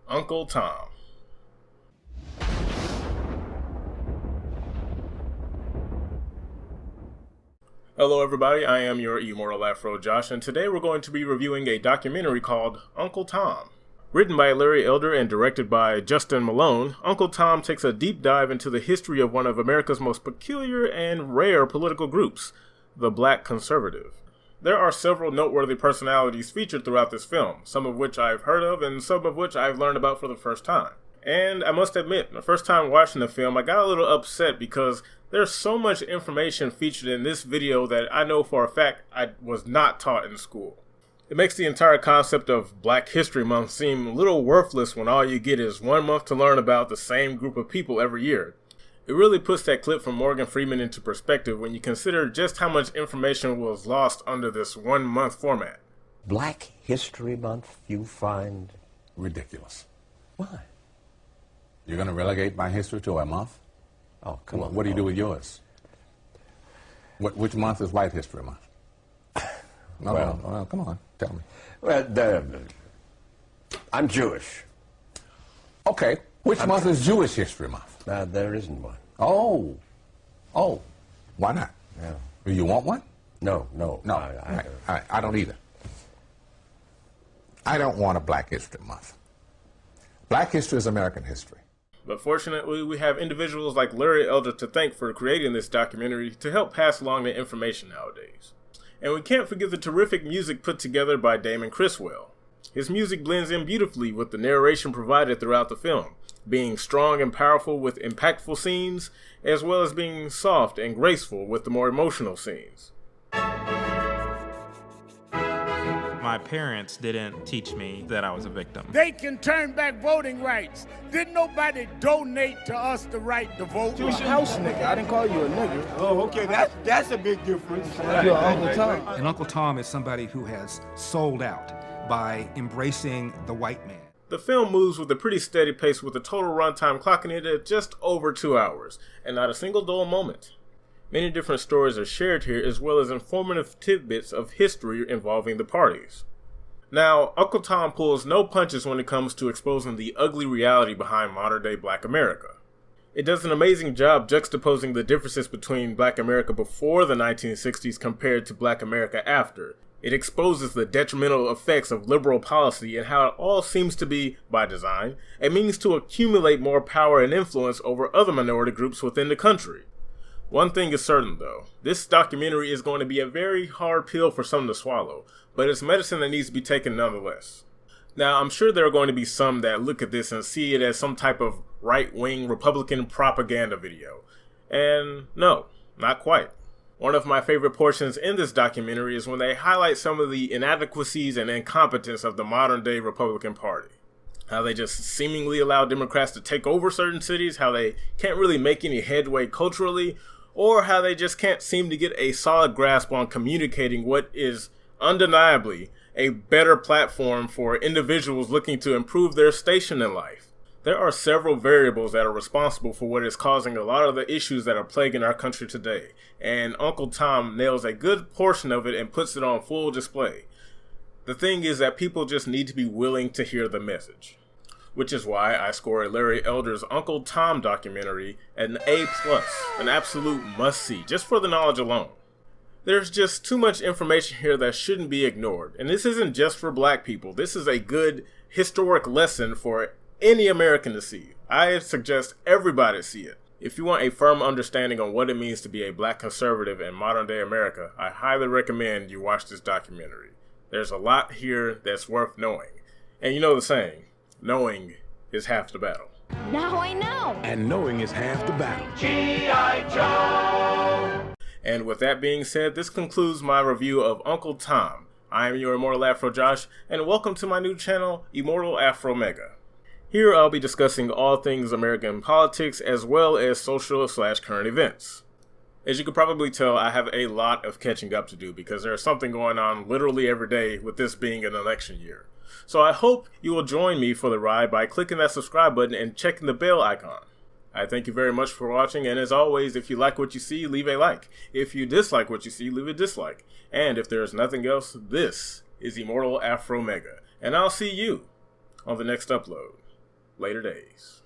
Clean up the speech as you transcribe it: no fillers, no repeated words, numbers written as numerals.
Uncle Tom. Hello everybody, I am your Immortal Afro Josh, and today we're going to be reviewing a documentary called Uncle Tom. Written by Larry Elder and directed by Justin Malone, Uncle Tom takes a deep dive into the history of one of America's most peculiar and rare political groups, the Black Conservative. There are several noteworthy personalities featured throughout this film, some of which I've heard of and some of which I've learned about for the first time. And I must admit, the first time watching the film, I got a little upset because there's so much information featured in this video that I know for a fact I was not taught in school. It makes the entire concept of Black History Month seem a little worthless when all you get is 1 month to learn about the same group of people every year. It really puts that clip from Morgan Freeman into perspective when you consider just how much information was lost under this 1 month format. Black History Month you find ridiculous. Why? You're going to relegate my history to a month? Oh, come on. What do you do with yours? Which month is White History Month? No, come on, tell me. Well, I'm Jewish. Okay, which month is Jewish History Month? There isn't one. Oh, why not? Yeah. Do you want one? No. I don't either. I don't want a Black History Month. Black history is American history. But fortunately, we have individuals like Larry Elder to thank for creating this documentary to help pass along the information nowadays. And we can't forget the terrific music put together by Damon Criswell. His music blends in beautifully with the narration provided throughout the film, being strong and powerful with impactful scenes, as well as being soft and graceful with the more emotional scenes. My parents didn't teach me that I was a victim. They can turn back voting rights. Didn't nobody donate to us the right to vote? You was your house nigga. I didn't call you a nigga. Oh, okay, that's a big difference. You're Uncle Tom. And Uncle Tom is somebody who has sold out by embracing the white man. The film moves with a pretty steady pace with the total runtime clocking in at just over 2 hours, and not a single dull moment. Many different stories are shared here as well as informative tidbits of history involving the parties. Now, Uncle Tom pulls no punches when it comes to exposing the ugly reality behind modern-day Black America. It does an amazing job juxtaposing the differences between Black America before the 1960s compared to Black America after. It exposes the detrimental effects of liberal policy and how it all seems to be, by design, a means to accumulate more power and influence over other minority groups within the country. One thing is certain though, this documentary is going to be a very hard pill for some to swallow, but it's medicine that needs to be taken nonetheless. Now, I'm sure there are going to be some that look at this and see it as some type of right-wing Republican propaganda video. And no, not quite. One of my favorite portions in this documentary is when they highlight some of the inadequacies and incompetence of the modern-day Republican Party. How they just seemingly allow Democrats to take over certain cities, how they can't really make any headway culturally, or how they just can't seem to get a solid grasp on communicating what is undeniably a better platform for individuals looking to improve their station in life. There are several variables that are responsible for what is causing a lot of the issues that are plaguing our country today, and Uncle Tom nails a good portion of it and puts it on full display. The thing is that people just need to be willing to hear the message, which is why I score Larry Elder's Uncle Tom documentary an A+, an absolute must-see, just for the knowledge alone. There's just too much information here that shouldn't be ignored, and this isn't just for Black people. This is a good historic lesson for any American to see. I suggest everybody see it. If you want a firm understanding on what it means to be a Black conservative in modern-day America, I highly recommend you watch this documentary. There's a lot here that's worth knowing. And you know the saying, knowing is half the battle. Now I know! And knowing is half the battle. G.I. Joe! And with that being said, this concludes my review of Uncle Tom. I am your Immortal Afro Josh, and welcome to my new channel, Immortal AfrOMEGA. Here I'll be discussing all things American politics as well as social/current events. As you can probably tell, I have a lot of catching up to do because there's something going on literally every day with this being an election year. So I hope you will join me for the ride by clicking that subscribe button and checking the bell icon. I thank you very much for watching, and as always, if you like what you see, leave a like. If you dislike what you see, leave a dislike. And if there is nothing else, this is Immortal AfrOMEGA, and I'll see you on the next upload. Later days.